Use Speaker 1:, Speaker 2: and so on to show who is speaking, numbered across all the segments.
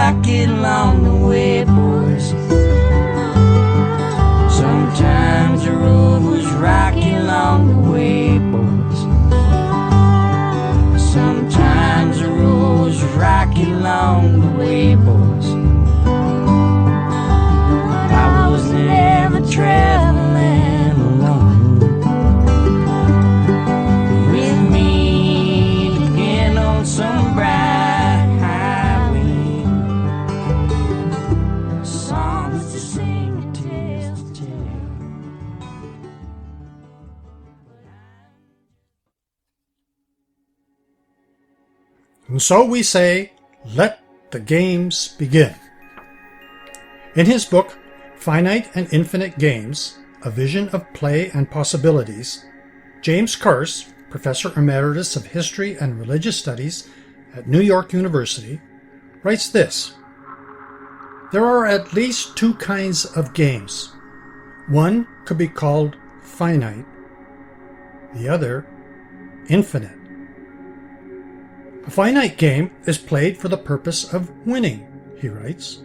Speaker 1: rocky along the way, boys. Sometimes the road was rocky along the way, boys. Sometimes the road was rocky along the way, boys. I was never traveling alone. With me to begin on some bright highway. Songs to sing, tales to tell.
Speaker 2: And so we say, let the games begin. In his book, Finite and Infinite Games, A Vision of Play and Possibilities, James Carse, Professor Emeritus of History and Religious Studies at New York University, writes this: there are at least two kinds of games. One could be called finite, the other infinite. A finite game is played for the purpose of winning, he writes.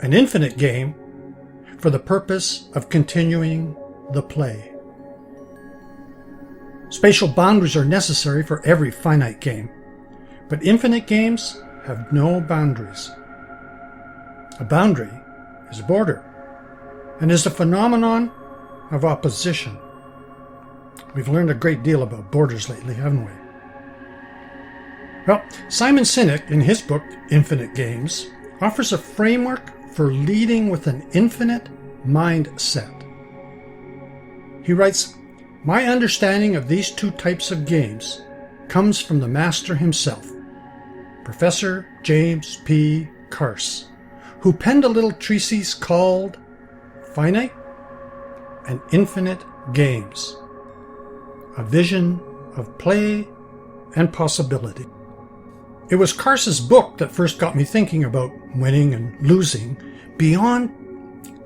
Speaker 2: An infinite game for the purpose of continuing the play. Spatial boundaries are necessary for every finite game, but infinite games have no boundaries. A boundary is a border, and is a phenomenon of opposition. We've learned a great deal about borders lately, haven't we? Well, Simon Sinek, in his book, Infinite Games, offers a framework for leading with an infinite mindset. He writes, my understanding of these two types of games comes from the master himself, Professor James P. Carse, who penned a little treatise called Finite and Infinite Games, A Vision of Play and Possibility. It was Carse's book that first got me thinking about winning and losing beyond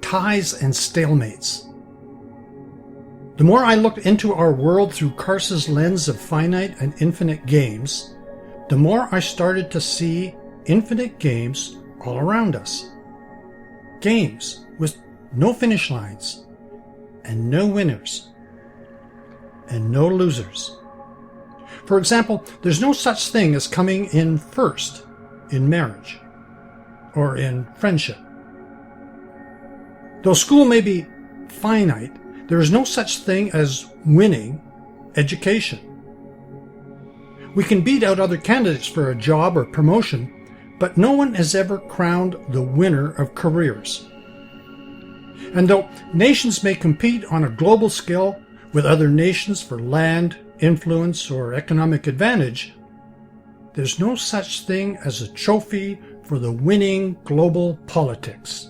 Speaker 2: ties and stalemates. The more I looked into our world through Carse's lens of finite and infinite games, the more I started to see infinite games all around us. Games with no finish lines, and no winners, and no losers. For example, there's no such thing as coming in first in marriage or in friendship. Though school may be finite, there is no such thing as winning education. We can beat out other candidates for a job or promotion, but no one has ever crowned the winner of careers. And though nations may compete on a global scale with other nations for land, influence, or economic advantage, there's no such thing as a trophy for the winning global politics.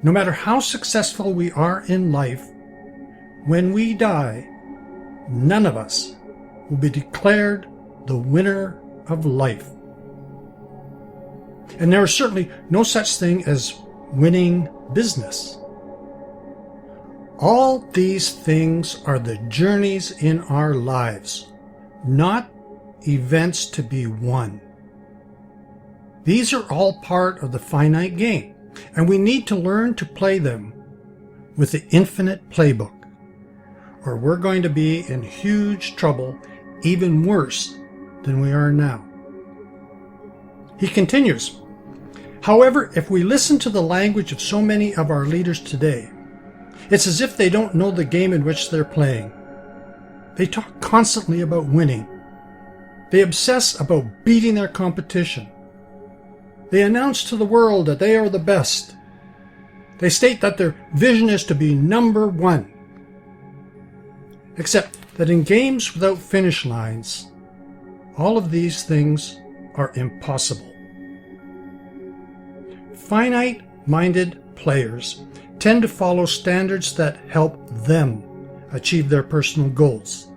Speaker 2: No matter how successful we are in life, when we die, none of us will be declared the winner of life. And there is certainly no such thing as winning business. All these things are the journeys in our lives, not events to be won. These are all part of the finite game, and we need to learn to play them with the infinite playbook, or we're going to be in huge trouble, even worse than we are now. He continues, however, if we listen to the language of so many of our leaders today, it's as if they don't know the game in which they're playing. They talk constantly about winning. They obsess about beating their competition. They announce to the world that they are the best. They state that their vision is to be number one. Except that in games without finish lines, all of these things are impossible. Finite-minded players tend to follow standards that help them achieve their personal goals,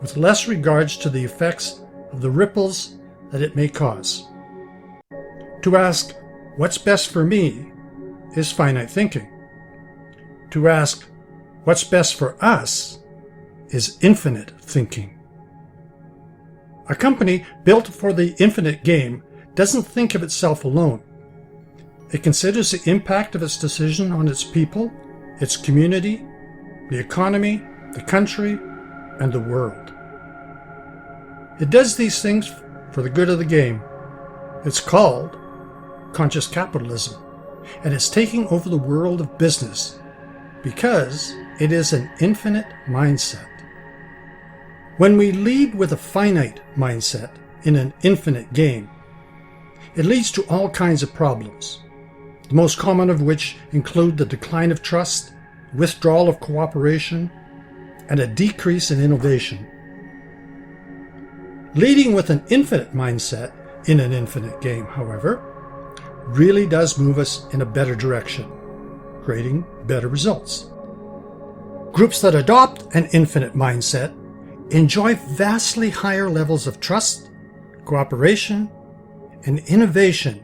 Speaker 2: with less regards to the effects of the ripples that it may cause. To ask, what's best for me, is finite thinking. To ask, what's best for us, is infinite thinking. A company built for the infinite game doesn't think of itself alone. It considers the impact of its decision on its people, its community, the economy, the country, and the world. It does these things for the good of the game. It's called conscious capitalism, and it's taking over the world of business because it is an infinite mindset. When we lead with a finite mindset in an infinite game, it leads to all kinds of problems, the most common of which include the decline of trust, withdrawal of cooperation, and a decrease in innovation. Leading with an infinite mindset in an infinite game, however, really does move us in a better direction, creating better results. Groups that adopt an infinite mindset enjoy vastly higher levels of trust, cooperation, and innovation,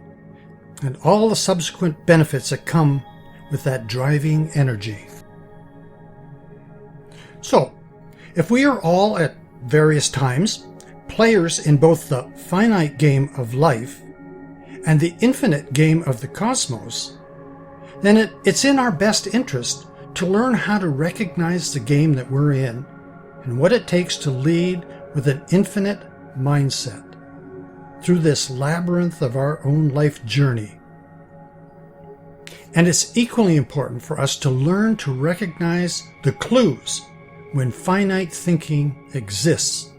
Speaker 2: and all the subsequent benefits that come with that driving energy. So, if we are all at various times players in both the finite game of life and the infinite game of the cosmos, then it's in our best interest to learn how to recognize the game that we're in and what it takes to lead with an infinite mindset through this labyrinth of our own life journey. And it's equally important for us to learn to recognize the clues when finite thinking exists,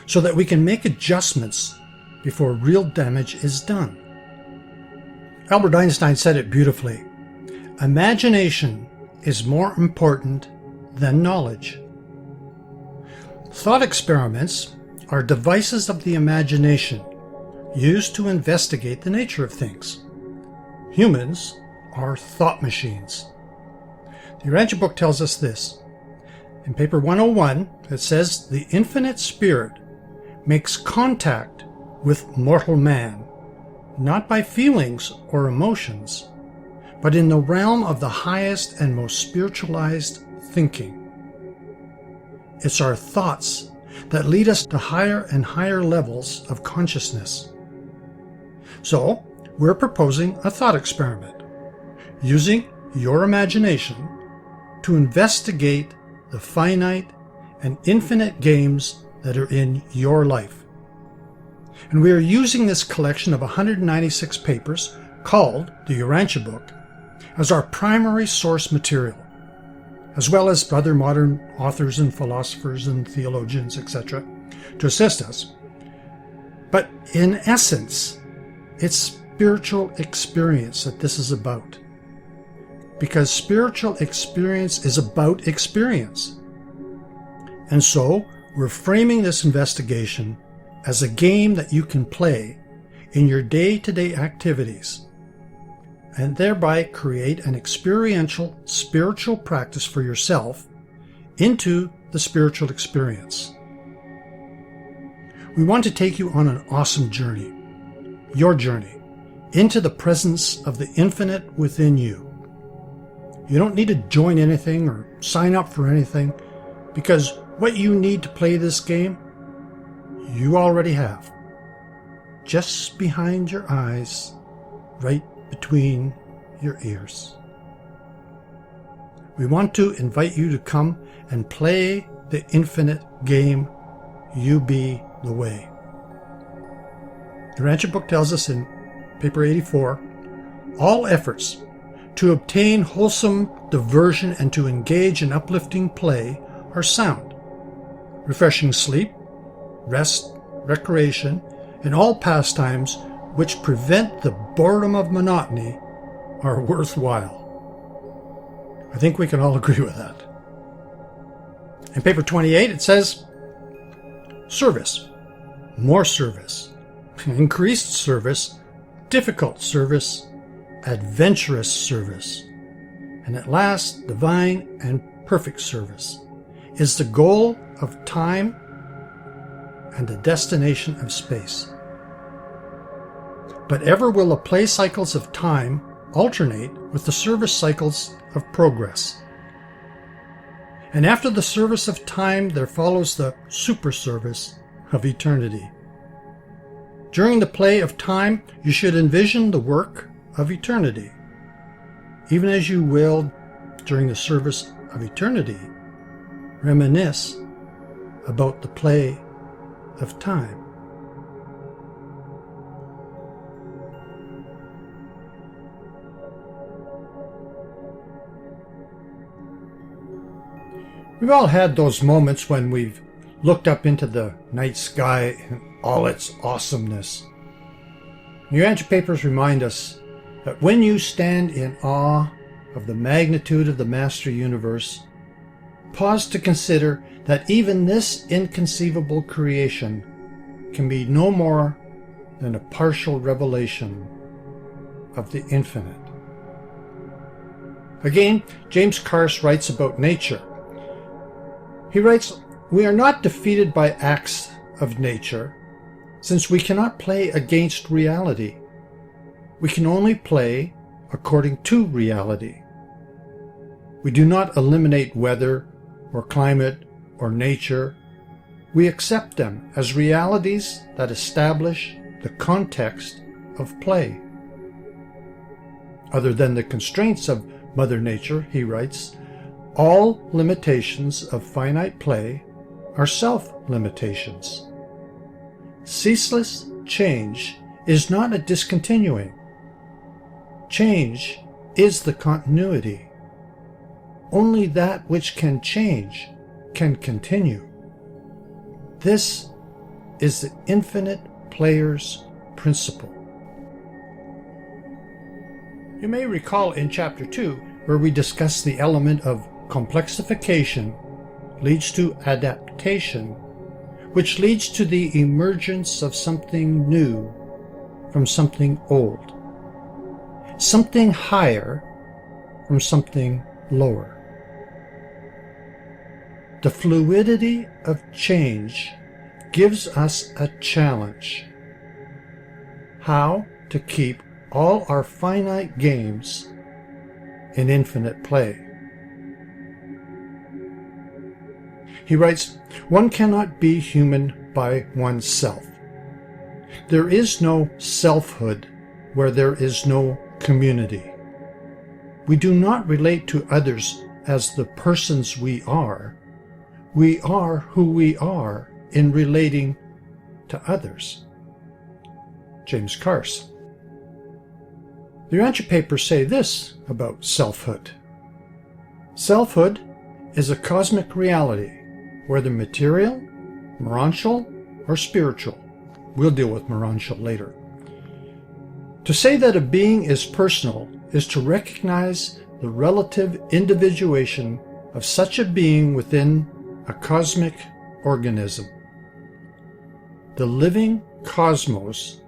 Speaker 2: so that we can make adjustments before real damage is done. Albert Einstein said it beautifully: imagination is more important than knowledge. Thought experiments are devices of the imagination used to investigate the nature of things. Humans are thought machines. The Urantia book tells us this. In paper 101, it says, the infinite spirit makes contact with mortal man, not by feelings or emotions, but in the realm of the highest and most spiritualized thinking. It's our thoughts that lead us to higher and higher levels of consciousness. So, we're proposing a thought experiment, using your imagination to investigate the finite and infinite games that are in your life. And we are using this collection of 196 papers, called the Urantia book, as our primary source material, as well as other modern authors and philosophers and theologians, etc., to assist us. But in essence, it's spiritual experience that this is about. Because spiritual experience is about experience. And so, we're framing this investigation as a game that you can play in your day-to-day activities, and thereby create an experiential spiritual practice for yourself into the spiritual experience. We want to take you on an awesome journey, your journey, into the presence of the infinite within you. You don't need to join anything or sign up for anything, because what you need to play this game, you already have. Just behind your eyes, right between your ears. We want to invite you to come and play the infinite game. You be the way. The Urantia book tells us in paper 84, all efforts to obtain wholesome diversion and to engage in uplifting play are sound. Refreshing sleep, rest, recreation, and all pastimes which prevent the boredom of monotony are worthwhile. I think we can all agree with that. In paper 28, it says, service, more service, increased service, difficult service, adventurous service, and at last, divine and perfect service is the goal of time and the destination of space. But ever will the play cycles of time alternate with the service cycles of progress. And after the service of time, there follows the super service of eternity. During the play of time, you should envision the work of eternity. Even as you will, during the service of eternity, reminisce about the play of time. We've all had those moments when we've looked up into the night sky in all its awesomeness. New Age papers remind us that when you stand in awe of the magnitude of the Master Universe, pause to consider that even this inconceivable creation can be no more than a partial revelation of the infinite. Again, James Carse writes about nature. He writes, "We are not defeated by acts of nature, since we cannot play against reality. We can only play according to reality. We do not eliminate weather or climate or nature. We accept them as realities that establish the context of play. Other than the constraints of Mother Nature," he writes, "all limitations of finite play are self-limitations. Ceaseless change is not a discontinuing. Change is the continuity. Only that which can change can continue. This is the infinite player's principle." You may recall in Chapter 2, where we discuss the element of complexification leads to adaptation, which leads to the emergence of something new from something old, something higher from something lower. The fluidity of change gives us a challenge: how to keep all our finite games in infinite play. He writes, "One cannot be human by oneself. There is no selfhood where there is no community. We do not relate to others as the persons we are. We are who we are in relating to others." James Carse. The Urantia papers say this about selfhood. "Selfhood is a cosmic reality, whether material, morontial, or spiritual." We'll deal with morontial later. "To say that a being is personal is to recognize the relative individuation of such a being within a cosmic organism. The living cosmos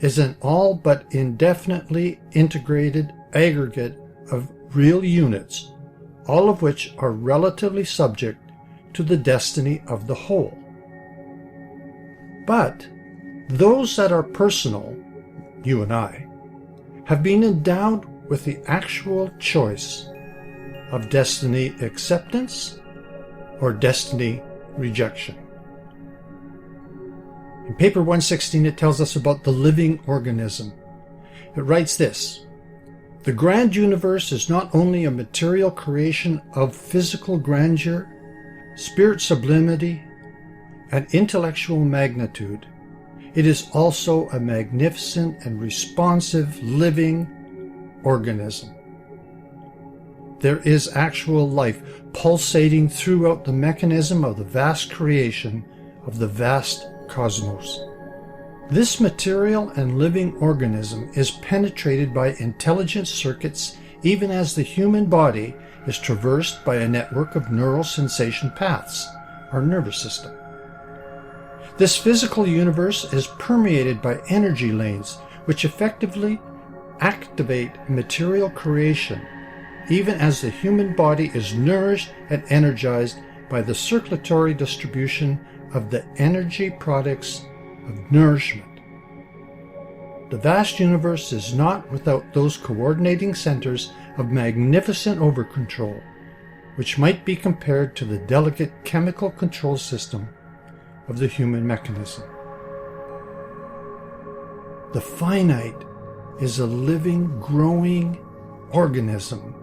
Speaker 2: is an all but indefinitely integrated aggregate of real units, all of which are relatively subject to the destiny of the whole. But those that are personal, you and I, have been endowed with the actual choice of destiny acceptance or destiny rejection." In paper 116, it tells us about the living organism. It writes this: "The grand universe is not only a material creation of physical grandeur, spirit sublimity, and intellectual magnitude. It is also a magnificent and responsive living organism. There is actual life pulsating throughout the mechanism of the vast creation of the vast cosmos. This material and living organism is penetrated by intelligent circuits even as the human body is traversed by a network of neural sensation paths, our nervous system. This physical universe is permeated by energy lanes which effectively activate material creation even as the human body is nourished and energized by the circulatory distribution of the energy products of nourishment. The vast universe is not without those coordinating centers of magnificent overcontrol, which might be compared to the delicate chemical control system of the human mechanism." The finite is a living, growing organism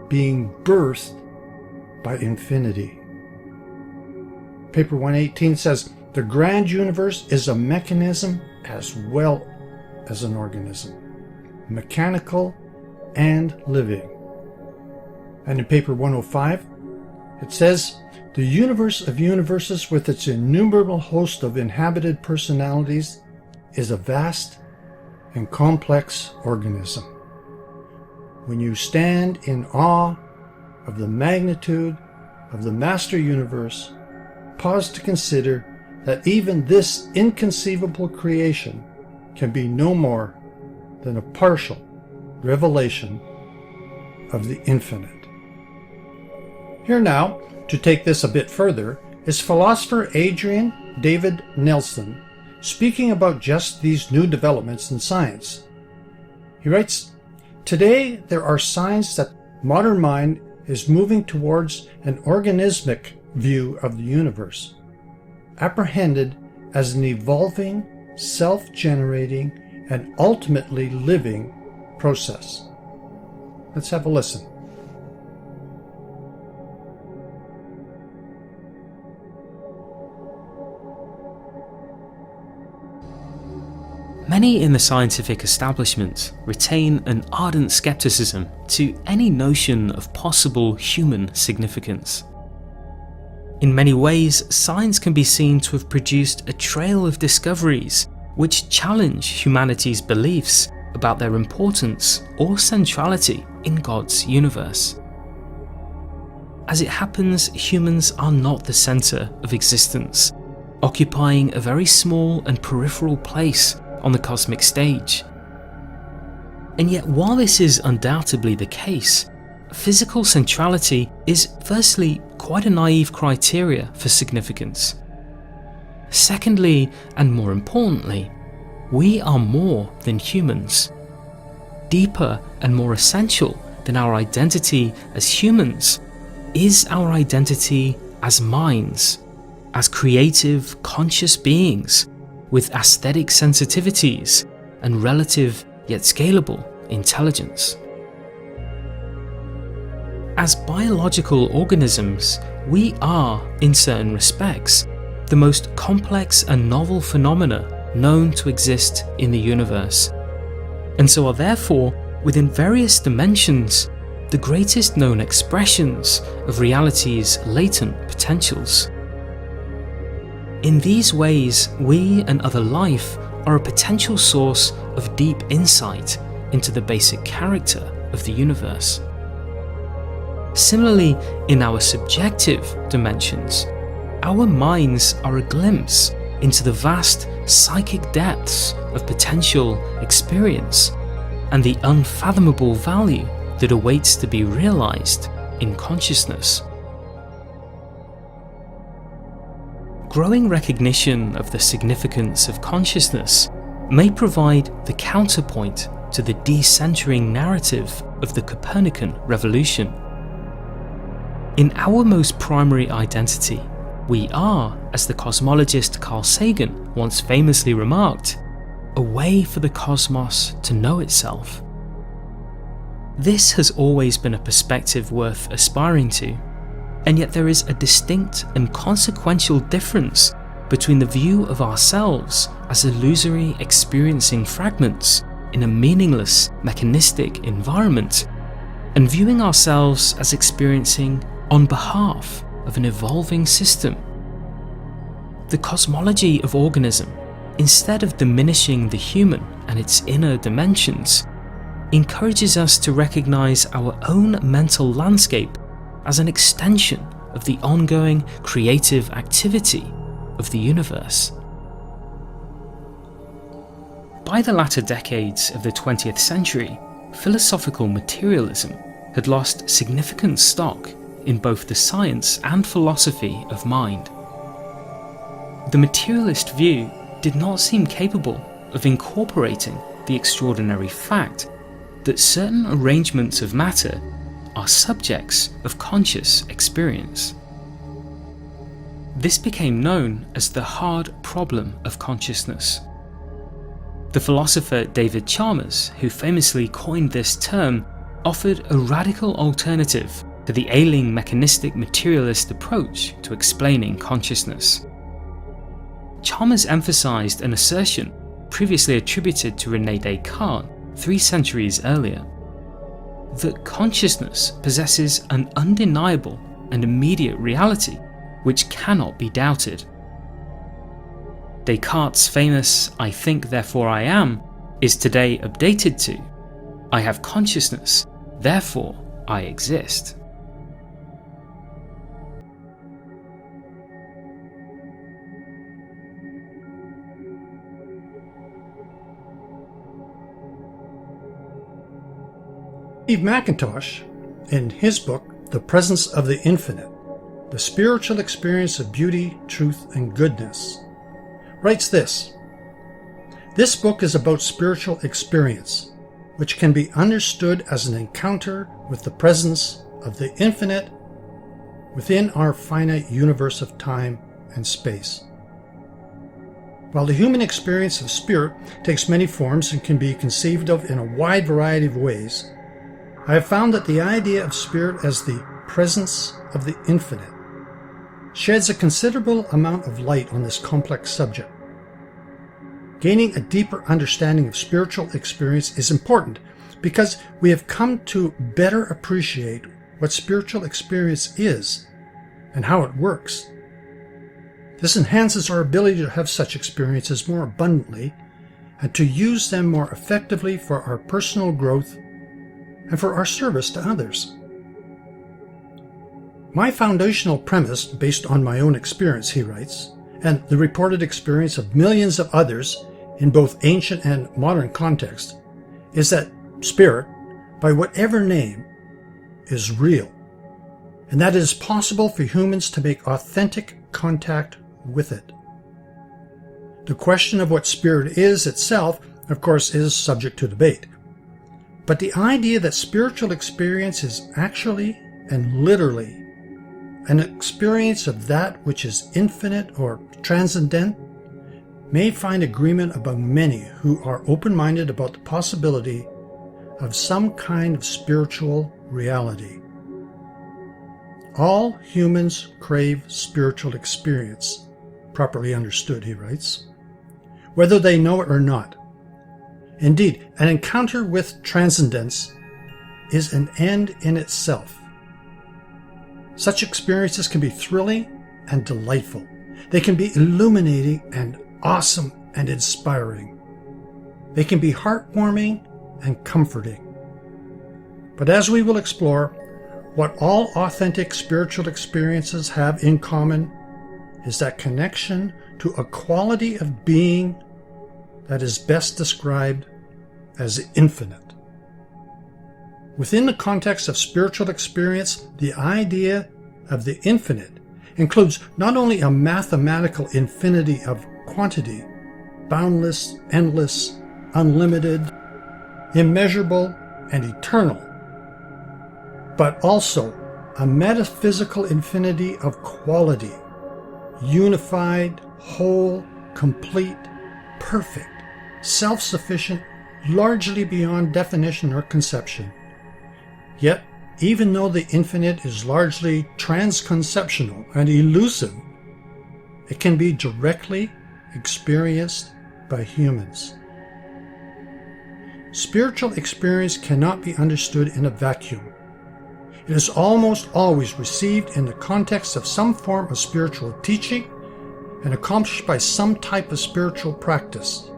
Speaker 2: being birthed by infinity. Paper 118 says, the grand universe is a mechanism as well as an organism, mechanical and living. And in paper 105, it says, the universe of universes with its innumerable host of inhabited personalities is a vast and complex organism. When you stand in awe of the magnitude of the master universe, pause to consider that even this inconceivable creation can be no more than a partial revelation of the infinite. Here now, to take this a bit further, is philosopher Adrian David Nelson speaking about just these new developments in science. He writes, today there are signs that modern mind is moving towards an organismic view of the universe, apprehended as an evolving, self-generating, and ultimately living process. Let's have a listen.
Speaker 3: Many in the scientific establishment retain an ardent skepticism to any notion of possible human significance. In many ways, science can be seen to have produced a trail of discoveries which challenge humanity's beliefs about their importance or centrality in God's universe. As it happens, humans are not the centre of existence, occupying a very small and peripheral place on the cosmic stage. And yet, while this is undoubtedly the case, physical centrality is firstly quite a naive criteria for significance. Secondly, and more importantly, we are more than humans. Deeper and more essential than our identity as humans is our identity as minds, as creative, conscious beings with aesthetic sensitivities and relative yet scalable intelligence. As biological organisms, we are, in certain respects, the most complex and novel phenomena known to exist in the universe, and so are therefore, within various dimensions, the greatest known expressions of reality's latent potentials. In these ways, we and other life are a potential source of deep insight into the basic character of the universe. Similarly, in our subjective dimensions, our minds are a glimpse into the vast psychic depths of potential experience and the unfathomable value that awaits to be realized in consciousness. Growing recognition of the significance of consciousness may provide the counterpoint to the decentering narrative of the Copernican revolution. In our most primary identity, we are, as the cosmologist Carl Sagan once famously remarked, a way for the cosmos to know itself. This has always been a perspective worth aspiring to, and yet there is a distinct and consequential difference between the view of ourselves as illusory experiencing fragments in a meaningless mechanistic environment and viewing ourselves as experiencing on behalf of an evolving system. The cosmology of organism, instead of diminishing the human and its inner dimensions, encourages us to recognize our own mental landscape as an extension of the ongoing creative activity of the universe. By the latter decades of the 20th century, philosophical materialism had lost significant stock in both the science and philosophy of mind. The materialist view did not seem capable of incorporating the extraordinary fact that certain arrangements of matter are subjects of conscious experience. This became known as the hard problem of consciousness. The philosopher David Chalmers, who famously coined this term, offered a radical alternative to the ailing mechanistic materialist approach to explaining consciousness. Chalmers emphasized an assertion previously attributed to René Descartes 3 centuries earlier, that consciousness possesses an undeniable and immediate reality which cannot be doubted. Descartes' famous "I think, therefore I am" is today updated to "I have consciousness, therefore I exist."
Speaker 2: Steve McIntosh, in his book, The Presence of the Infinite, The Spiritual Experience of Beauty, Truth, and Goodness, writes this: "This book is about spiritual experience, which can be understood as an encounter with the presence of the infinite within our finite universe of time and space. While the human experience of spirit takes many forms and can be conceived of in a wide variety of ways, I have found that the idea of spirit as the presence of the infinite sheds a considerable amount of light on this complex subject. Gaining a deeper understanding of spiritual experience is important because we have come to better appreciate what spiritual experience is and how it works. This enhances our ability to have such experiences more abundantly and to use them more effectively for our personal growth and for our service to others. My foundational premise, based on my own experience," he writes, "and the reported experience of millions of others in both ancient and modern contexts, is that spirit, by whatever name, is real, and that it is possible for humans to make authentic contact with it. The question of what spirit is itself, of course, is subject to debate. But the idea that spiritual experience is actually and literally an experience of that which is infinite or transcendent may find agreement among many who are open-minded about the possibility of some kind of spiritual reality. All humans crave spiritual experience, properly understood," he writes, "whether they know it or not. Indeed, an encounter with transcendence is an end in itself. Such experiences can be thrilling and delightful. They can be illuminating and awesome and inspiring. They can be heartwarming and comforting. But as we will explore, what all authentic spiritual experiences have in common is that connection to a quality of being that is best described as infinite. Within the context of spiritual experience, the idea of the infinite includes not only a mathematical infinity of quantity, boundless, endless, unlimited, immeasurable, and eternal, but also a metaphysical infinity of quality, unified, whole, complete, perfect, self-sufficient, largely beyond definition or conception. Yet, even though the infinite is largely transconceptional and elusive, it can be directly experienced by humans. Spiritual experience cannot be understood in a vacuum. It is almost always received in the context of some form of spiritual teaching and accomplished by some type of spiritual practice.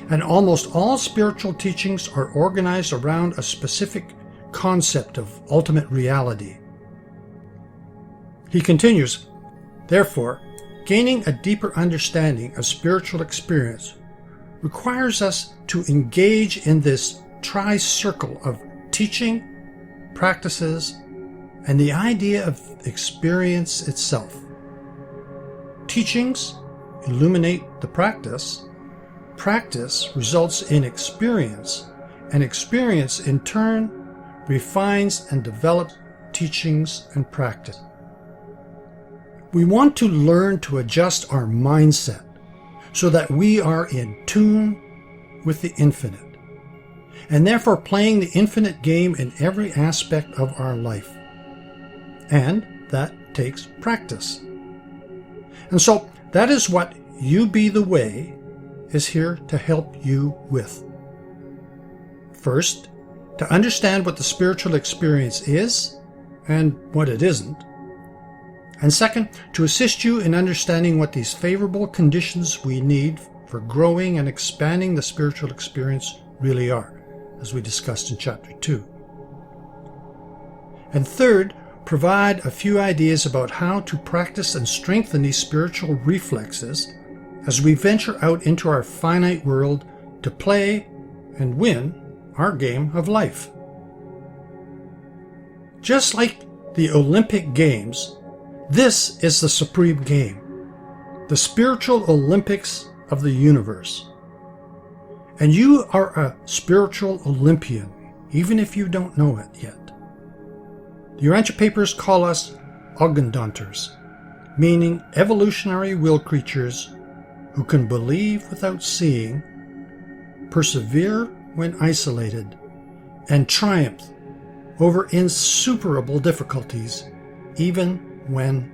Speaker 2: And almost all spiritual teachings are organized around a specific concept of ultimate reality. He continues, "Therefore, gaining a deeper understanding of spiritual experience requires us to engage in this tri-circle of teaching, practices, and the idea of experience itself. Teachings illuminate the practice, practice results in experience, and experience in turn refines and develops teachings and practice. We want to learn to adjust our mindset so that we are in tune with the infinite, and therefore playing the infinite game in every aspect of our life. And that takes practice. And so that is what You Be the Way is here to help you with. First, to understand what the spiritual experience is and what it isn't. And second, to assist you in understanding what these favorable conditions we need for growing and expanding the spiritual experience really are, as we discussed in Chapter 2. And third, provide a few ideas about how to practice and strengthen these spiritual reflexes as we venture out into our finite world to play and win our game of life. Just like the Olympic Games, this is the supreme game, the spiritual Olympics of the universe. And you are a spiritual Olympian, even if you don't know it yet. The Urantia Papers call us Oggendanters, meaning evolutionary will creatures who can believe without seeing, persevere when isolated, and triumph over insuperable difficulties, even when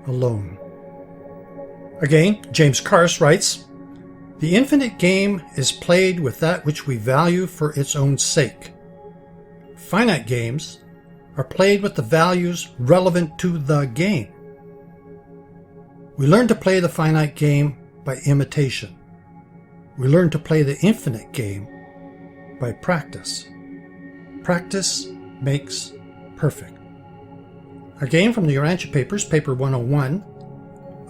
Speaker 2: alone. Again, James Carse writes, "The infinite game is played with that which we value for its own sake. Finite games are played with the values relevant to the game. We learn to play the finite game by imitation. We learn to play the infinite game by practice. Practice makes perfect." Again from the Urantia Papers, paper 101,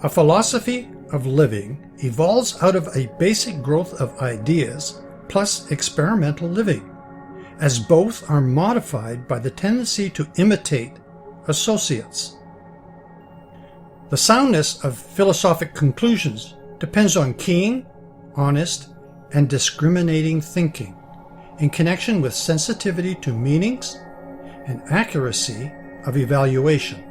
Speaker 2: "A philosophy of living evolves out of a basic growth of ideas plus experimental living, as both are modified by the tendency to imitate associates. The soundness of philosophic conclusions depends on keen, honest, and discriminating thinking in connection with sensitivity to meanings and accuracy of evaluation.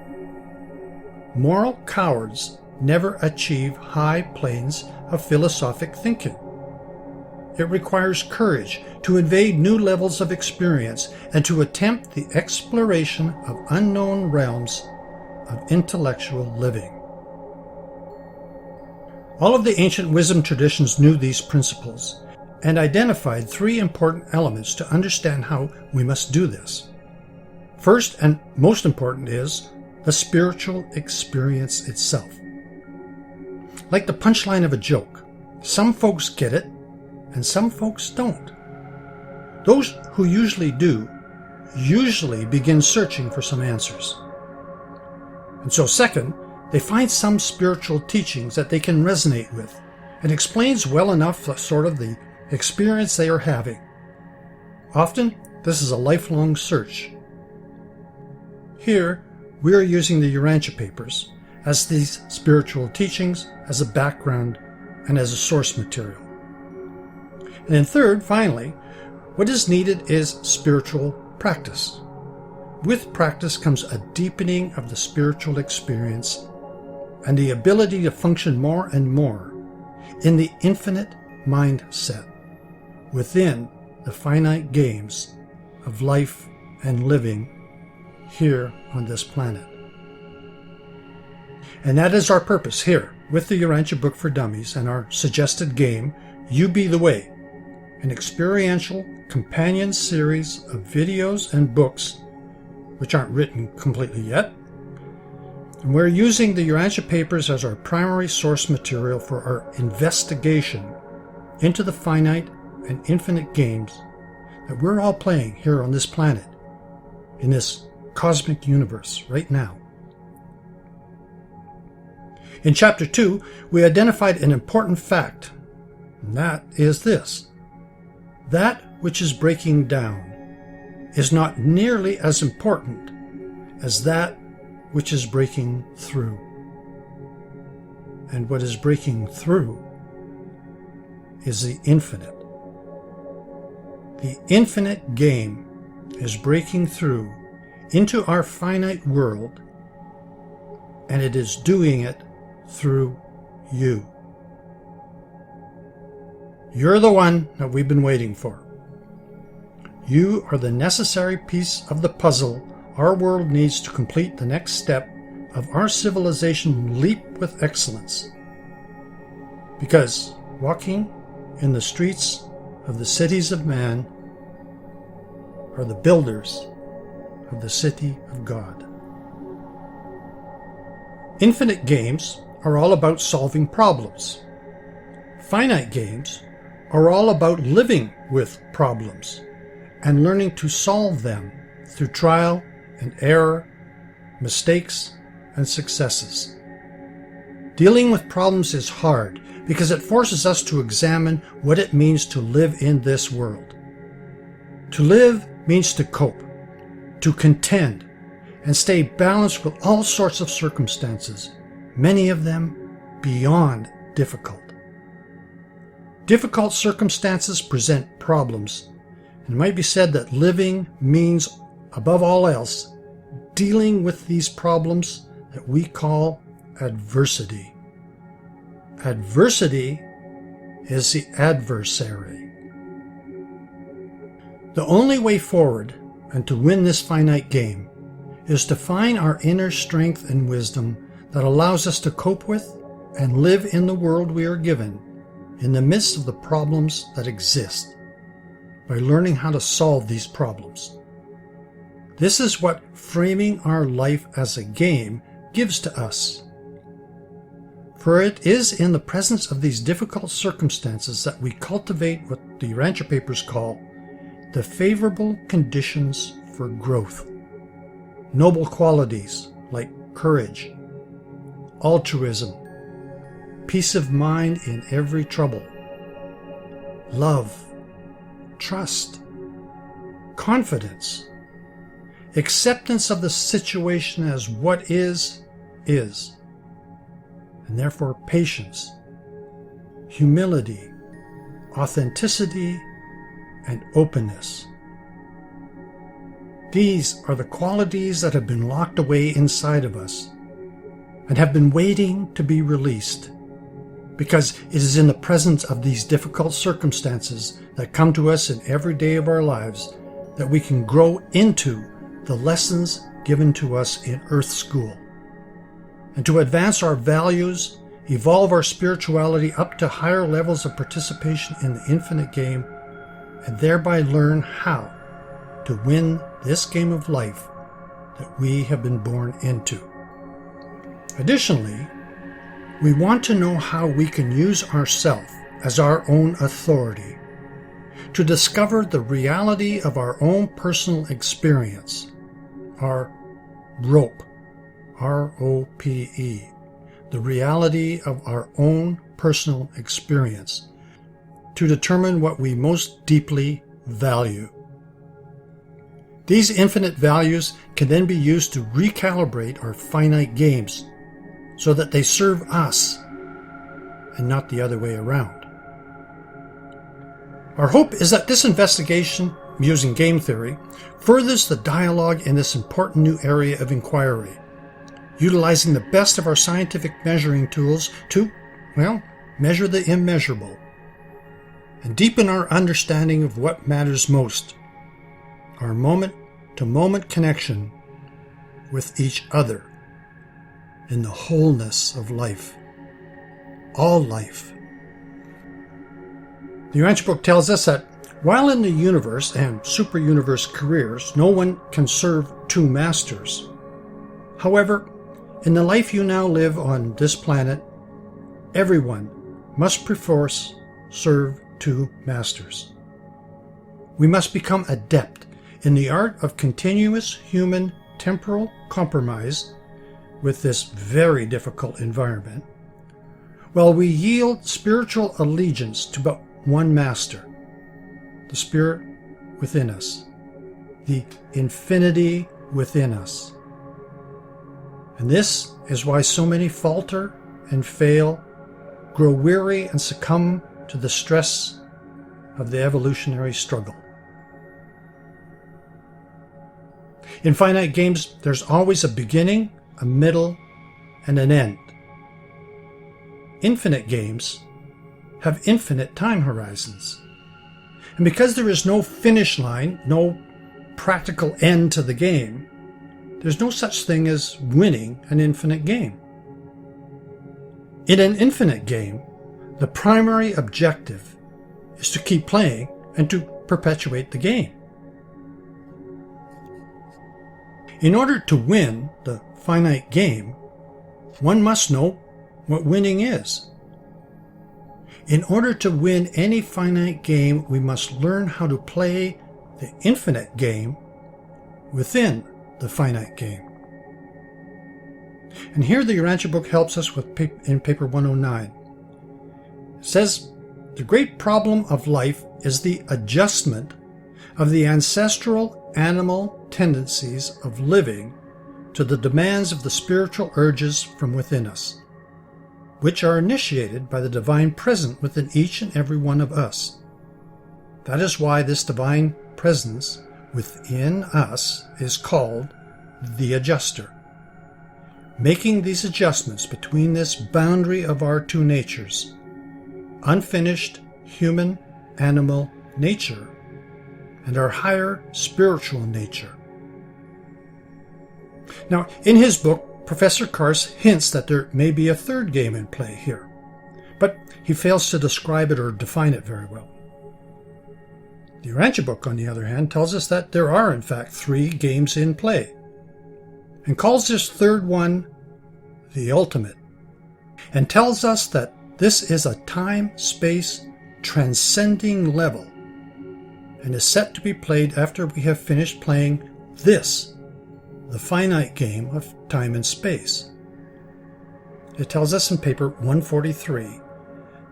Speaker 2: Moral cowards never achieve high planes of philosophic thinking. It requires courage to invade new levels of experience and to attempt the exploration of unknown realms of intellectual living." All of the ancient wisdom traditions knew these principles and identified three important elements to understand how we must do this. First and most important is the spiritual experience itself. Like the punchline of a joke, some folks get it and some folks don't. Those who usually do usually begin searching for some answers. And so second, they find some spiritual teachings that they can resonate with and explains well enough the sort of the experience they are having. Often, this is a lifelong search. Here, we are using the Urantia Papers as these spiritual teachings as a background and as a source material. And then third, finally, what is needed is spiritual practice. With practice comes a deepening of the spiritual experience and the ability to function more and more in the infinite mindset within the finite games of life and living here on this planet. And that is our purpose here with the Urantia Book for Dummies and our suggested game, You Be the Way, an experiential companion series of videos and books which aren't written completely yet. And we're using the Urantia Papers as our primary source material for our investigation into the finite and infinite games that we're all playing here on this planet, in this cosmic universe right now. In Chapter 2, we identified an important fact, and that is this: that which is breaking down is not nearly as important as that which is breaking through. And what is breaking through is the infinite. The infinite game is breaking through into our finite world, and it is doing it through you. You're the one that we've been waiting for. You are the necessary piece of the puzzle our world needs to complete the next step of our civilization leap with excellence. Because walking in the streets of the cities of man are the builders of the city of God. Infinite games are all about solving problems. Finite games are all about living with problems and learning to solve them through trial and error, mistakes and successes. Dealing with problems is hard because it forces us to examine what it means to live in this world. To live means to cope, to contend, and stay balanced with all sorts of circumstances, many of them beyond difficult. Difficult circumstances present problems, and it might be said that living means, above all else, dealing with these problems that we call adversity. Adversity is the adversary. The only way forward and to win this finite game is to find our inner strength and wisdom that allows us to cope with and live in the world we are given in the midst of the problems that exist by learning how to solve these problems. This is what framing our life as a game gives to us. For it is in the presence of these difficult circumstances that we cultivate what the Rancher Papers call the favorable conditions for growth. Noble qualities like courage, altruism, peace of mind in every trouble, love, trust, confidence, acceptance of the situation as what is, and therefore patience, humility, authenticity, and openness. These are the qualities that have been locked away inside of us and have been waiting to be released, because it is in the presence of these difficult circumstances that come to us in every day of our lives that we can grow into the lessons given to us in Earth School, and to advance our values, evolve our spirituality up to higher levels of participation in the infinite game, and thereby learn how to win this game of life that we have been born into. Additionally, we want to know how we can use ourself as our own authority to discover the reality of our own personal experience, our rope, R-O-P-E, the reality of our own personal experience, to determine what we most deeply value. These infinite values can then be used to recalibrate our finite games so that they serve us and not the other way around. Our hope is that this investigation, using game theory, furthers the dialogue in this important new area of inquiry, utilizing the best of our scientific measuring tools to, measure the immeasurable, and deepen our understanding of what matters most, our moment-to-moment connection with each other in the wholeness of life, all life. The Rancher book tells us that while in the universe and super-universe careers, no one can serve two masters. However, in the life you now live on this planet, everyone must perforce serve two masters. We must become adept in the art of continuous human temporal compromise with this very difficult environment, while we yield spiritual allegiance to but one master, the spirit within us, the infinity within us. And this is why so many falter and fail, grow weary and succumb to the stress of the evolutionary struggle. In finite games, there's always a beginning, a middle, and an end. Infinite games have infinite time horizons. And because there is no finish line, no practical end to the game, there's no such thing as winning an infinite game. In an infinite game, the primary objective is to keep playing and to perpetuate the game. In order to win the finite game, one must know what winning is. In order to win any finite game, we must learn how to play the infinite game within the finite game. And here the Urantia book helps us in paper 109. It says, the great problem of life is the adjustment of the ancestral animal tendencies of living to the demands of the spiritual urges from within us, which are initiated by the divine present within each and every one of us. That is why this divine presence within us is called the adjuster. Making these adjustments between this boundary of our two natures, unfinished human animal nature and our higher spiritual nature. Now, in his book, Professor Carse hints that there may be a third game in play here, but he fails to describe it or define it very well. The Urantia book, on the other hand, tells us that there are in fact 3 games in play, and calls this third one the ultimate, and tells us that this is a time-space transcending level and is set to be played after we have finished playing this, the finite game of time and space. It tells us in paper 143,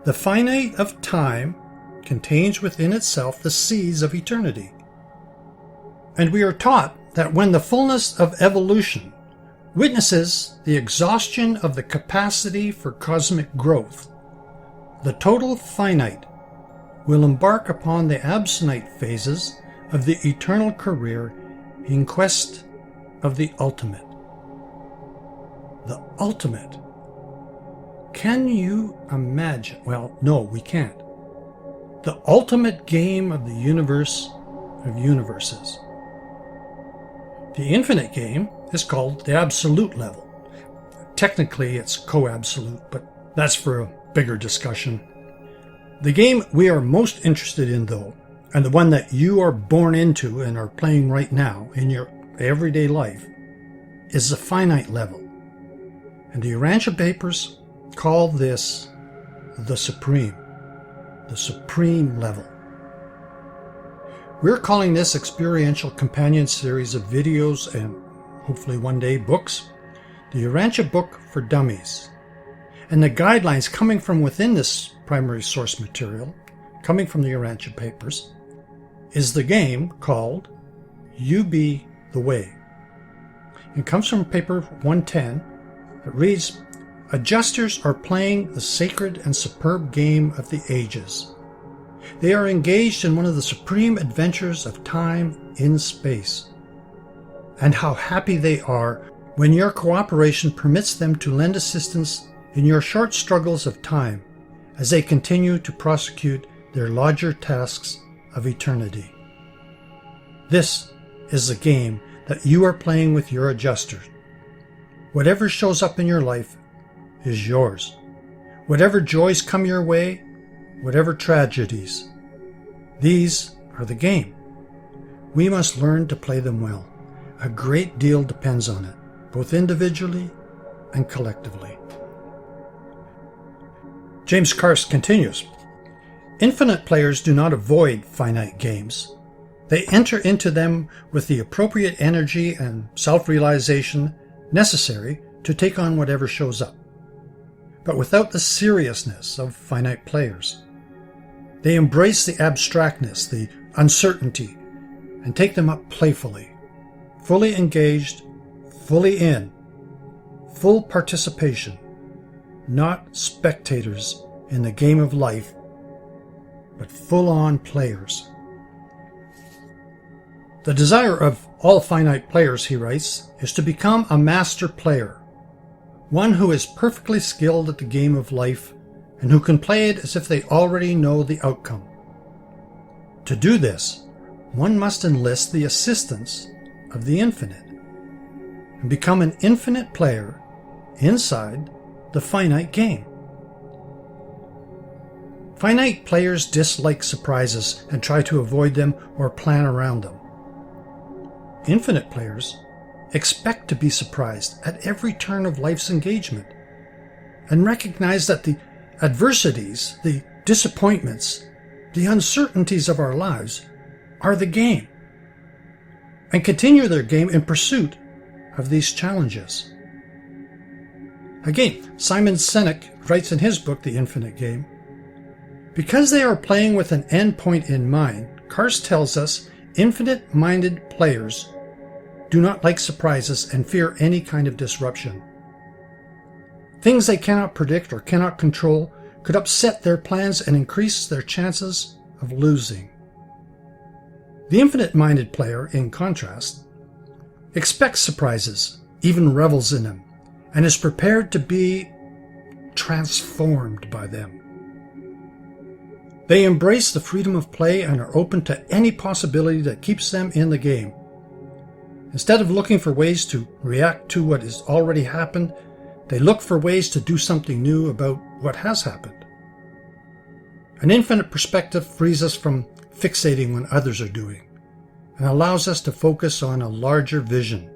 Speaker 2: the finite of time contains within itself the seeds of eternity. And we are taught that when the fullness of evolution witnesses the exhaustion of the capacity for cosmic growth, the total finite will embark upon the absonite phases of the eternal career in quest of the ultimate. The ultimate. Can you imagine? Well, no, we can't. The ultimate game of the universe of universes. The infinite game is called the absolute level. Technically, it's co-absolute, but that's for a bigger discussion. The game we are most interested in, though, and the one that you are born into and are playing right now in your everyday life, is the finite level. And the Urantia papers call this the supreme level. We're calling this experiential companion series of videos and hopefully one day books, the Urantia book for dummies. And the guidelines coming from within this primary source material, coming from the Urantia papers, is the game called You Be the Way. It comes from paper 110. It reads, adjusters are playing the sacred and superb game of the ages. They are engaged in one of the supreme adventures of time in space. And how happy they are when your cooperation permits them to lend assistance in your short struggles of time as they continue to prosecute their larger tasks of eternity. This is the game that you are playing with your adjuster. Whatever shows up in your life is yours. Whatever joys come your way, whatever tragedies, these are the game. We must learn to play them well. A great deal depends on it, both individually and collectively. James Carse continues, infinite players do not avoid finite games. They enter into them with the appropriate energy and self-realization necessary to take on whatever shows up, but without the seriousness of finite players. They embrace the abstractness, the uncertainty, and take them up playfully, fully engaged, fully in, full participation, not spectators in the game of life, but full-on players. The desire of all finite players, he writes, is to become a master player, one who is perfectly skilled at the game of life and who can play it as if they already know the outcome. To do this, one must enlist the assistance of the infinite and become an infinite player inside the finite game. Finite players dislike surprises and try to avoid them or plan around them. Infinite players expect to be surprised at every turn of life's engagement and recognize that the adversities, the disappointments, the uncertainties of our lives are the game, and continue their game in pursuit of these challenges. Again, Simon Sinek writes in his book, The Infinite Game, because they are playing with an end point in mind, Carse tells us infinite-minded players do not like surprises and fear any kind of disruption. Things they cannot predict or cannot control could upset their plans and increase their chances of losing. The infinite-minded player, in contrast, expects surprises, even revels in them, and is prepared to be transformed by them. They embrace the freedom of play and are open to any possibility that keeps them in the game. Instead of looking for ways to react to what has already happened, they look for ways to do something new about what has happened. An infinite perspective frees us from fixating on others are doing and allows us to focus on a larger vision.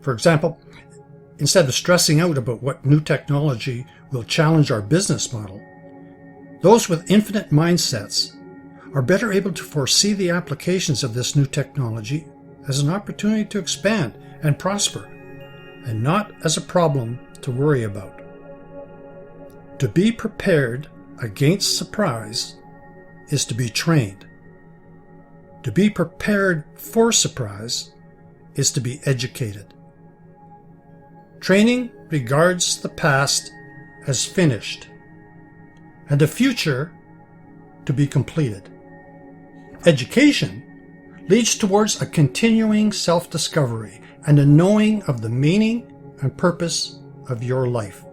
Speaker 2: For example, instead of stressing out about what new technology will challenge our business model, those with infinite mindsets are better able to foresee the applications of this new technology as an opportunity to expand and prosper, and not as a problem to worry about. To be prepared against surprise is to be trained. To be prepared for surprise is to be educated. Training regards the past as finished, and the future to be completed. Education leads towards a continuing self-discovery and a knowing of the meaning and purpose of your life.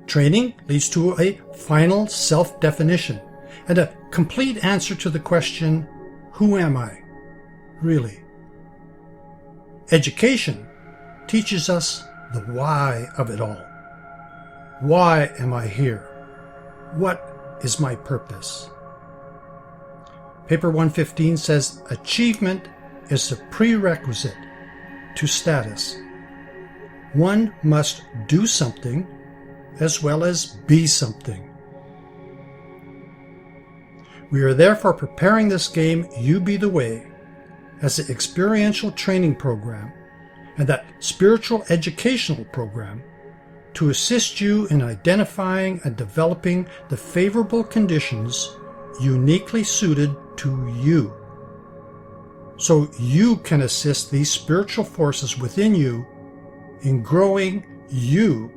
Speaker 2: Training leads to a final self-definition and a complete answer to the question, who am I, really? Education teaches us the why of it all. Why am I here? What is my purpose? Paper 115 says achievement is the prerequisite to status. One must do something as well as be something. We are therefore preparing this game, You Be the Way, as an experiential training program and that spiritual educational program to assist you in identifying and developing the favorable conditions uniquely suited to you, so you can assist these spiritual forces within you in growing you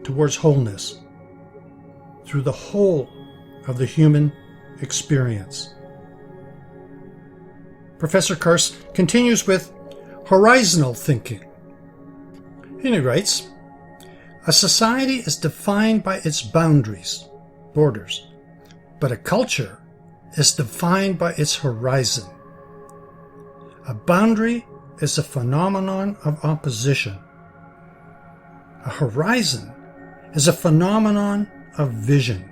Speaker 2: towards wholeness through the whole of the human experience. Professor Carse continues with horizontal thinking. And he writes, a society is defined by its boundaries, borders, but a culture is defined by its horizon. A boundary is a phenomenon of opposition. A horizon is a phenomenon of vision.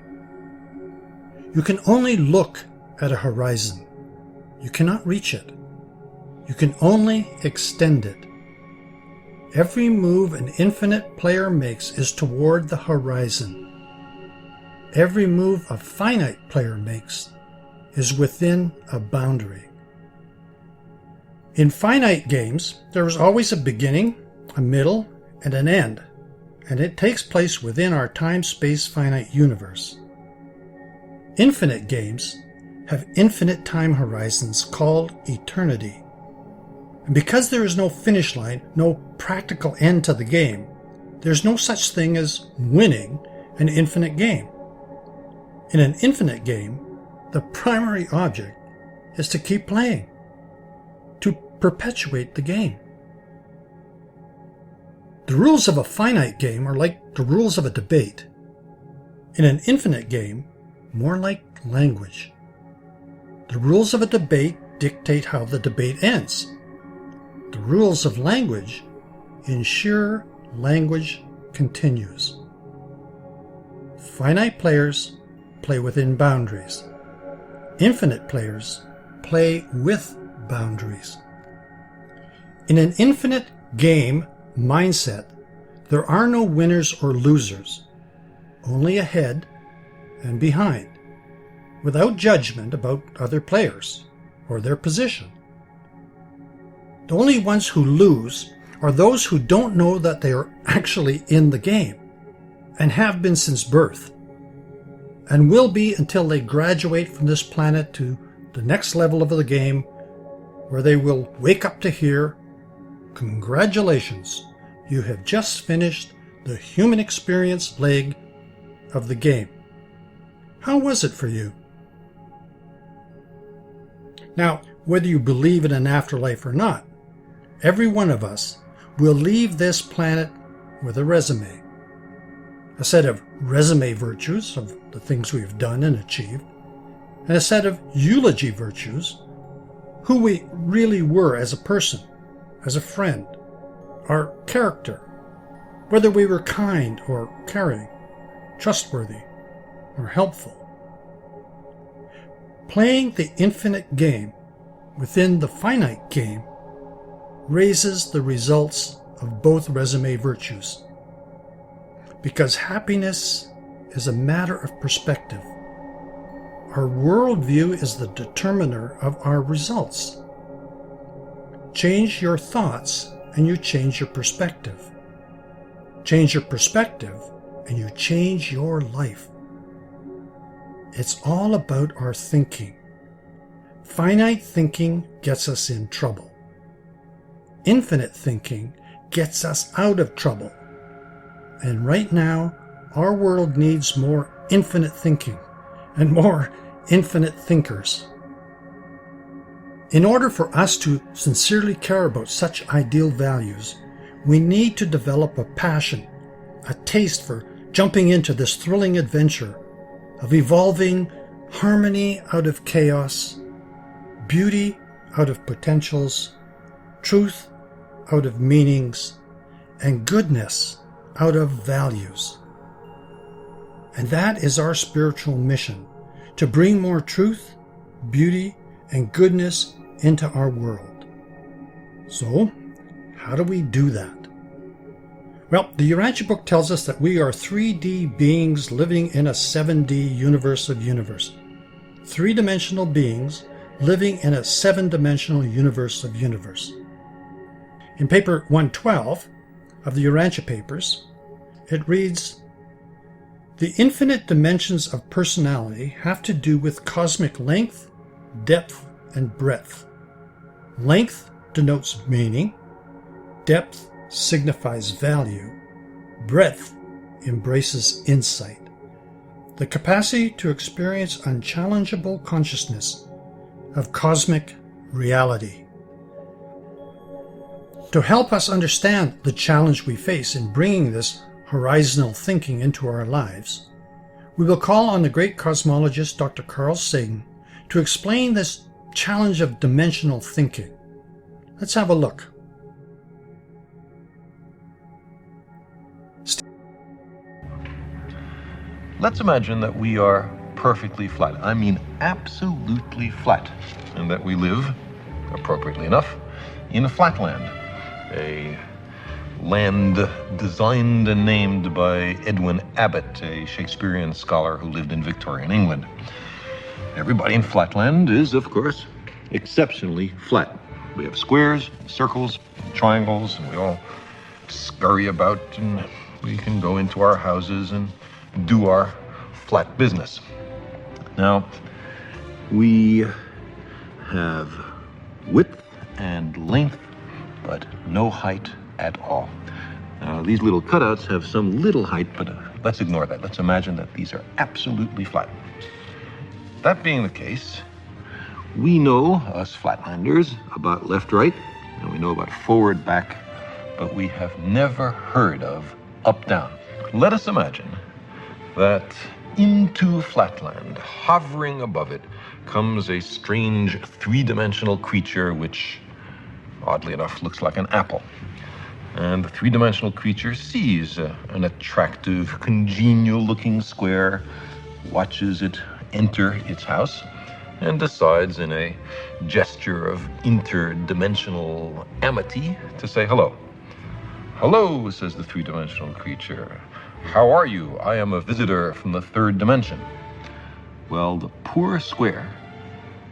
Speaker 2: You can only look at a horizon. You cannot reach it. You can only extend it. Every move an infinite player makes is toward the horizon. Every move a finite player makes is within a boundary. In finite games, there is always a beginning, a middle, and an end, and it takes place within our time-space finite universe. Infinite games have infinite time horizons called eternity. And because there is no finish line, no practical end to the game, there's no such thing as winning an infinite game. In an infinite game, the primary object is to keep playing, to perpetuate the game. The rules of a finite game are like the rules of a debate. In an infinite game, more like language. The rules of a debate dictate how the debate ends. The rules of language ensure language continues. Finite players play within boundaries. Infinite players play with boundaries. In an infinite game mindset, there are no winners or losers, only ahead and behind, without judgment about other players or their position. The only ones who lose are those who don't know that they are actually in the game, and have been since birth, and will be until they graduate from this planet to the next level of the game, where they will wake up to hear, "Congratulations, you have just finished the human experience leg of the game. How was it for you?" Now, whether you believe in an afterlife or not, every one of us will leave this planet with a resume. A set of resume virtues of the things we have done and achieved, and a set of eulogy virtues, who we really were as a person, as a friend, our character, whether we were kind or caring, trustworthy or helpful. Playing the infinite game within the finite game raises the results of both resume virtues, because happiness is a matter of perspective. Our worldview is the determiner of our results. Change your thoughts and you change your perspective. Change your perspective and you change your life. It's all about our thinking. Finite thinking gets us in trouble. Infinite thinking gets us out of trouble. And right now, our world needs more infinite thinking and more infinite thinkers. In order for us to sincerely care about such ideal values, we need to develop a passion, a taste for jumping into this thrilling adventure of evolving harmony out of chaos, beauty out of potentials, truth out of meanings, and goodness out of values. And that is our spiritual mission, to bring more truth, beauty, and goodness into our world. So, how do we do that? Well, the Urantia book tells us that we are 3D beings living in a 7D universe of universe. Three-dimensional beings living in a seven-dimensional universe of universe. In paper 112 of the Urantia papers, it reads, "The infinite dimensions of personality have to do with cosmic length, depth, and breadth. Length denotes meaning, depth signifies value, breadth embraces insight, the capacity to experience unchallengeable consciousness of cosmic reality." To help us understand the challenge we face in bringing this horizontal thinking into our lives, we will call on the great cosmologist Dr. Carse to explain this challenge of dimensional thinking. Let's have a look.
Speaker 4: Let's imagine that we are perfectly flat. I mean absolutely flat. And that we live, appropriately enough, in a flatland. A land designed and named by Edwin Abbott, a Shakespearean scholar who lived in Victorian England. Everybody in flatland is, of course, exceptionally flat. We have squares, circles, triangles, and we all scurry about, and we can go into our houses and do our flat business. Now, we have width and length, but no height at all. Now, these little cutouts have some little height, but let's ignore that. Let's imagine that these are absolutely flat. That being the case, we know, us flatlanders, about left-right, and we know about forward-back, but we have never heard of up-down. Let us imagine that into Flatland, hovering above it, comes a strange three-dimensional creature which, oddly enough, looks like an apple. And the three-dimensional creature sees an attractive, congenial-looking square, watches it enter its house, and decides in a gesture of interdimensional amity to say hello. "Hello," says the three-dimensional creature. "How are you? I am a visitor from the third dimension." Well, the poor square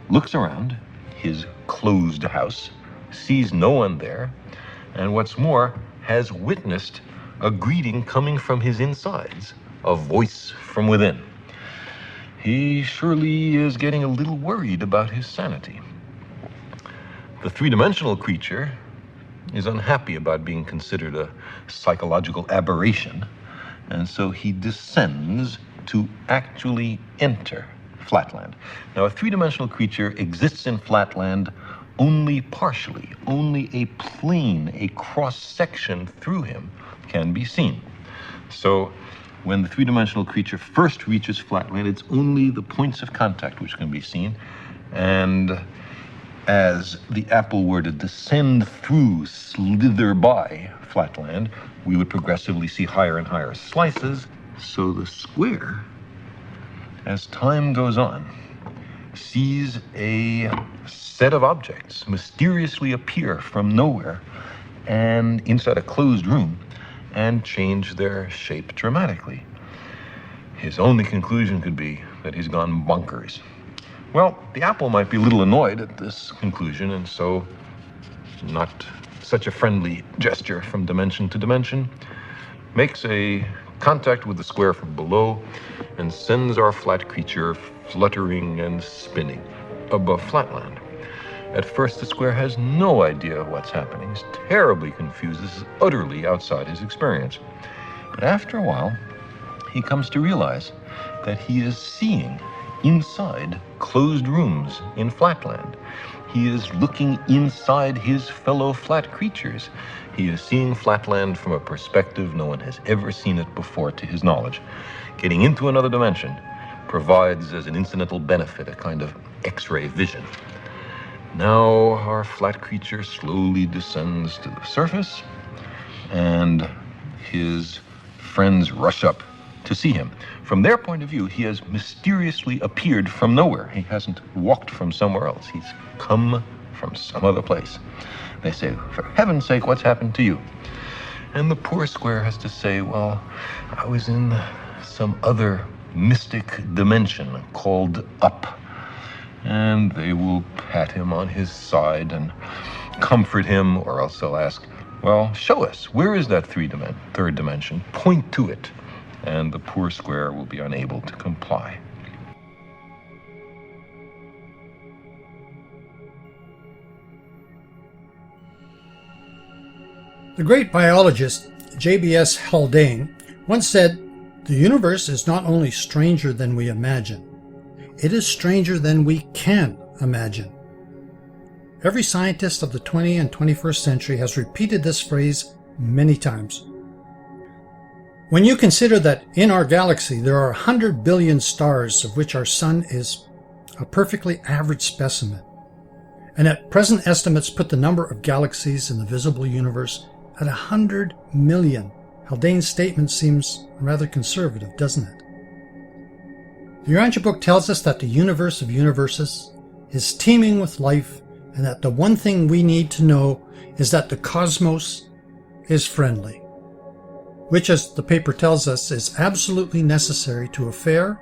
Speaker 4: looks around his closed house, sees no one there, and what's more, has witnessed a greeting coming from his insides, a voice from within. He surely is getting a little worried about his sanity. The three-dimensional creature is unhappy about being considered a psychological aberration, and so he descends to actually enter Flatland. Now, a three-dimensional creature exists in Flatland only partially. Only a plane, a cross-section through him can be seen. So when the three-dimensional creature first reaches Flatland, it's only the points of contact which can be seen. And as the apple were to descend through, slither by Flatland, we would progressively see higher and higher slices. So the square, as time goes on, sees a set of objects mysteriously appear from nowhere and inside a closed room and change their shape dramatically. His only conclusion could be that he's gone bonkers. Well, the apple might be a little annoyed at this conclusion, and so, not such a friendly gesture from dimension to dimension, makes a contact with the square from below and sends our flat creature fluttering and spinning above Flatland. At first, the square has no idea what's happening. He's terribly confused. This is utterly outside his experience. But after a while, he comes to realize that he is seeing inside closed rooms in Flatland. He is looking inside his fellow flat creatures. He is seeing Flatland from a perspective no one has ever seen it before, to his knowledge. Getting into another dimension provides as an incidental benefit a kind of X-ray vision. Now our flat creature slowly descends to the surface, and his friends rush up to see him. From their point of view, he has mysteriously appeared from nowhere. He hasn't walked from somewhere else. He's come from some other place. They say, "For heaven's sake, what's happened to you?" And the poor square has to say, "Well, I was in some other mystic dimension called up." And they will pat him on his side and comfort him, or else they'll ask, "Well, show us, where is that third dimension? Point to it." And the poor square will be unable to comply.
Speaker 2: The great biologist J.B.S. Haldane once said, "The universe is not only stranger than we imagine, it is stranger than we can imagine." Every scientist of the 20th and 21st century has repeated this phrase many times. When you consider that in our galaxy there are 100 billion stars, of which our sun is a perfectly average specimen, and at present estimates put the number of galaxies in the visible universe at 100 million, Haldane's statement seems rather conservative, doesn't it? The Urantia book tells us that the universe of universes is teeming with life, and that the one thing we need to know is that the cosmos is friendly, which, as the paper tells us, is absolutely necessary to a fair,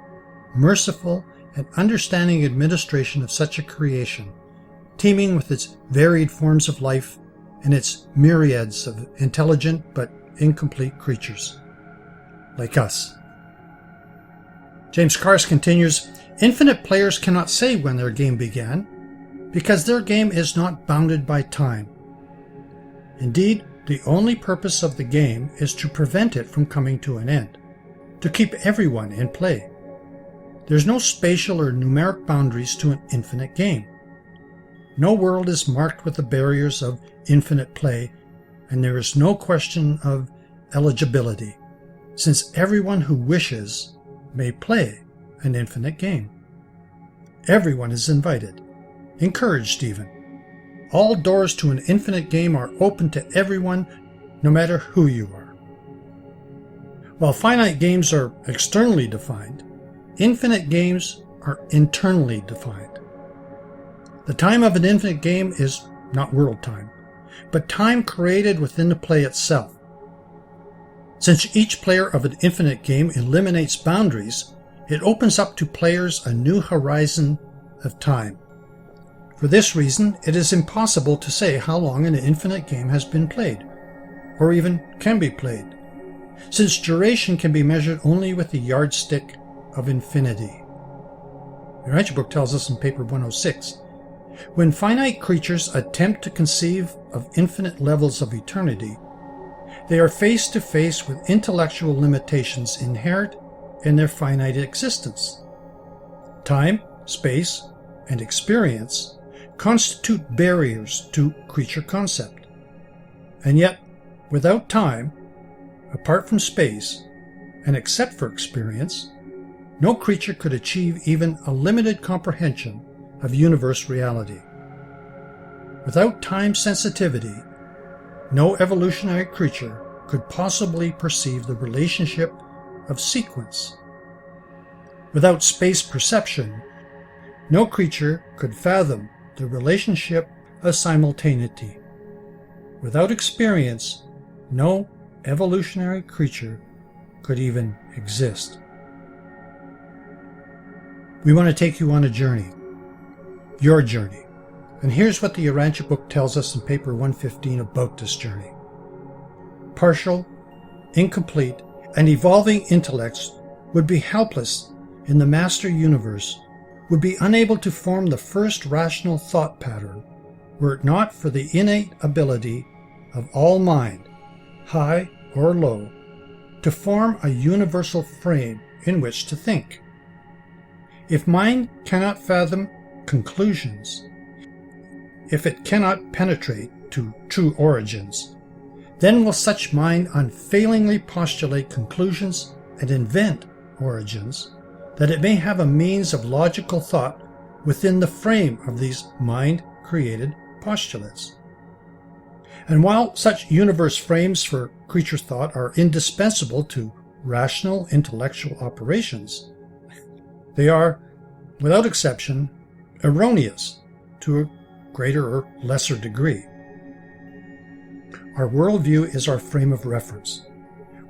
Speaker 2: merciful, and understanding administration of such a creation, teeming with its varied forms of life and its myriads of intelligent but incomplete creatures, like us. James Carse continues, "Infinite players cannot say when their game began, because their game is not bounded by time. Indeed, the only purpose of the game is to prevent it from coming to an end, to keep everyone in play. There's no spatial or numeric boundaries to an infinite game. No world is marked with the barriers of infinite play, and there is no question of eligibility, since everyone who wishes may play an infinite game. Everyone is invited, encouraged even. All doors to an infinite game are open to everyone, no matter who you are. While finite games are externally defined, infinite games are internally defined. The time of an infinite game is not world time, but time created within the play itself. Since each player of an infinite game eliminates boundaries, it opens up to players a new horizon of time. For this reason, it is impossible to say how long an infinite game has been played, or even can be played, since duration can be measured only with the yardstick of infinity. The Urantia book tells us in paper 106, when finite creatures attempt to conceive of infinite levels of eternity, they are face to face with intellectual limitations inherent in their finite existence. Time, space, and experience constitute barriers to creature concept. And yet, without time, apart from space, and except for experience, no creature could achieve even a limited comprehension of universe reality. Without time sensitivity, no evolutionary creature could possibly perceive the relationship of sequence. Without space perception, no creature could fathom the relationship of simultaneity. Without experience, no evolutionary creature could even exist. We want to take you on a journey, your journey. And here's what the Urantia book tells us in paper 115 about this journey. Partial, incomplete, and evolving intellects would be helpless in the master universe, would be unable to form the first rational thought pattern, were it not for the innate ability of all mind, high or low, to form a universal frame in which to think. If mind cannot fathom conclusions, if it cannot penetrate to true origins, then will such mind unfailingly postulate conclusions and invent origins, that it may have a means of logical thought within the frame of these mind-created postulates. And while such universe frames for creature thought are indispensable to rational intellectual operations, they are, without exception, erroneous to a greater or lesser degree. Our worldview is our frame of reference.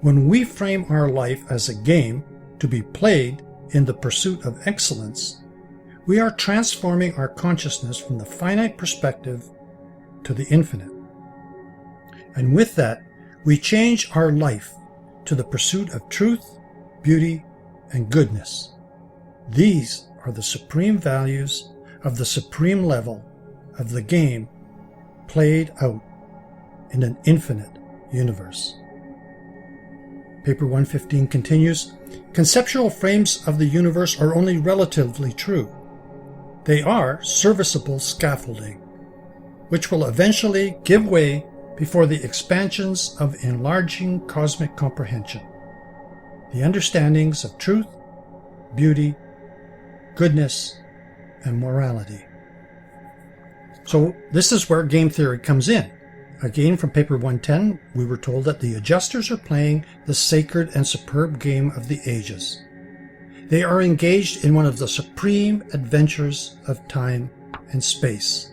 Speaker 2: When we frame our life as a game to be played in the pursuit of excellence, we are transforming our consciousness from the finite perspective to the infinite. And with that, we change our life to the pursuit of truth, beauty, and goodness. These are the supreme values of the supreme level of the game played out in an infinite universe. Paper 115 continues, conceptual frames of the universe are only relatively true. They are serviceable scaffolding, which will eventually give way before the expansions of enlarging cosmic comprehension, the understandings of truth, beauty, goodness, and morality. So this is where game theory comes in. Again, from paper 110, we were told that the adjusters are playing the sacred and superb game of the ages. They are engaged in one of the supreme adventures of time and space.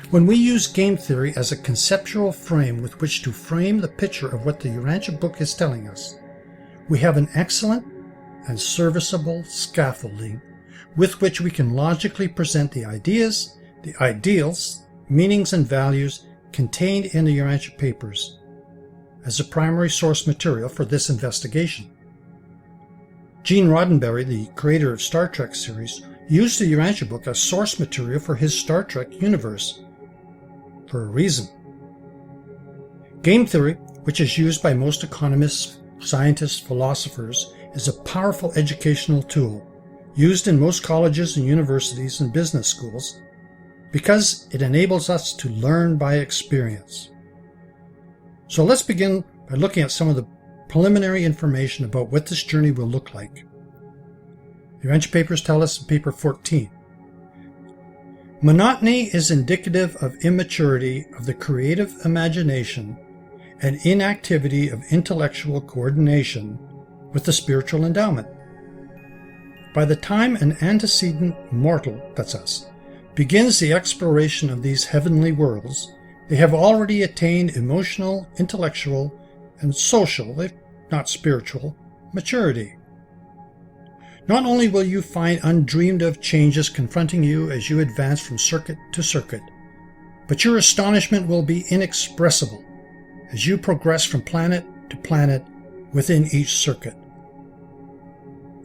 Speaker 2: When we use game theory as a conceptual frame with which to frame the picture of what the Urantia book is telling us, we have an excellent and serviceable scaffolding with which we can logically present the ideas, the ideals, meanings, and values contained in the Urantia papers as a primary source material for this investigation. Gene Roddenberry, the creator of Star Trek series, used the Urantia book as source material for his Star Trek universe for a reason. Game theory, which is used by most economists, scientists, philosophers, is a powerful educational tool used in most colleges and universities and business schools because it enables us to learn by experience. So let's begin by looking at some of the preliminary information about what this journey will look like. The Adventure Papers tell us in paper 14. Monotony is indicative of immaturity of the creative imagination and inactivity of intellectual coordination with the spiritual endowment. By the time an antecedent mortal, that's us, begins the exploration of these heavenly worlds, they have already attained emotional, intellectual, and social, if not spiritual, maturity. Not only will you find undreamed of changes confronting you as you advance from circuit to circuit, but your astonishment will be inexpressible as you progress from planet to planet within each circuit.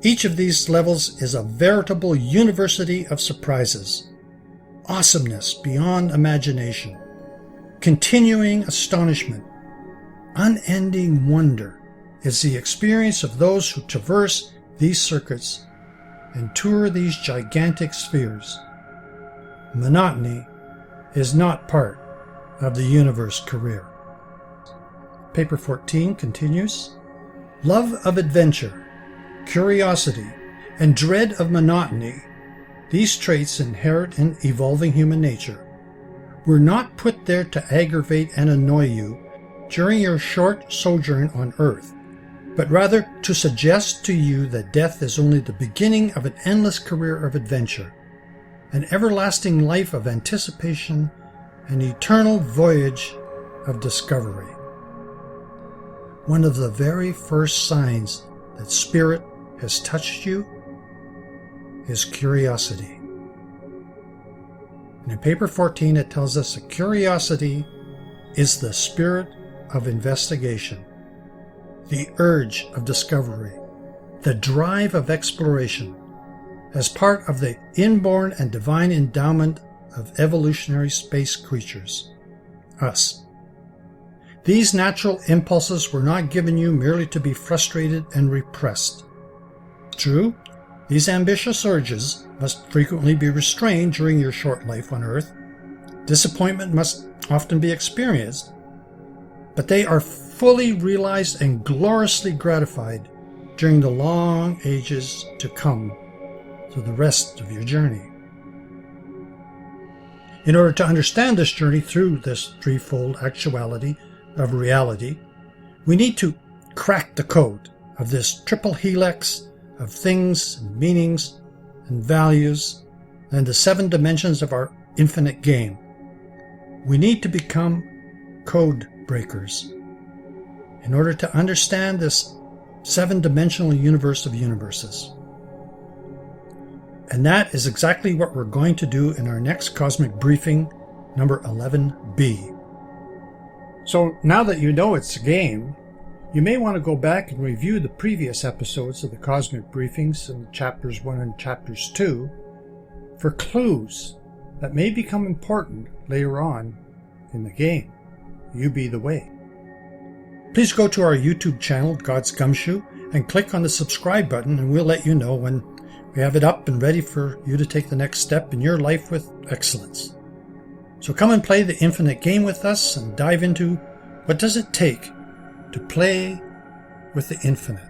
Speaker 2: Each of these levels is a veritable university of surprises, awesomeness beyond imagination, continuing astonishment, unending wonder is the experience of those who traverse these circuits and tour these gigantic spheres. Monotony is not part of the universe career. Paper 14 continues. Love of adventure, curiosity, and dread of monotony, these traits inherent in evolving human nature, were not put there to aggravate and annoy you during your short sojourn on Earth, but rather to suggest to you that death is only the beginning of an endless career of adventure, an everlasting life of anticipation, an eternal voyage of discovery. One of the very first signs that spirit has touched you is curiosity. And in paper 14 it tells us that curiosity is the spirit of investigation, the urge of discovery, the drive of exploration, as part of the inborn and divine endowment of evolutionary space creatures, us. These natural impulses were not given you merely to be frustrated and repressed. True, these ambitious urges must frequently be restrained during your short life on Earth. Disappointment must often be experienced, but they are fully realized and gloriously gratified during the long ages to come through the rest of your journey. In order to understand this journey through this threefold actuality of reality, we need to crack the code of this triple helix of things and meanings and values and the 7 dimensions of our infinite game. We need to become code breakers in order to understand this 7-dimensional universe of universes. And that is exactly what we're going to do in our next Cosmic Briefing, number 11B. So now that you know it's a game, you may want to go back and review the previous episodes of the Cosmic Briefings in chapters 1 and chapters 2 for clues that may become important later on in the game. You be the way. Please go to our YouTube channel, God's Gumshoe, and click on the subscribe button, and we'll let you know when we have it up and ready for you to take the next step in your life with excellence. So come and play the infinite game with us and dive into what does it take to play with the infinite.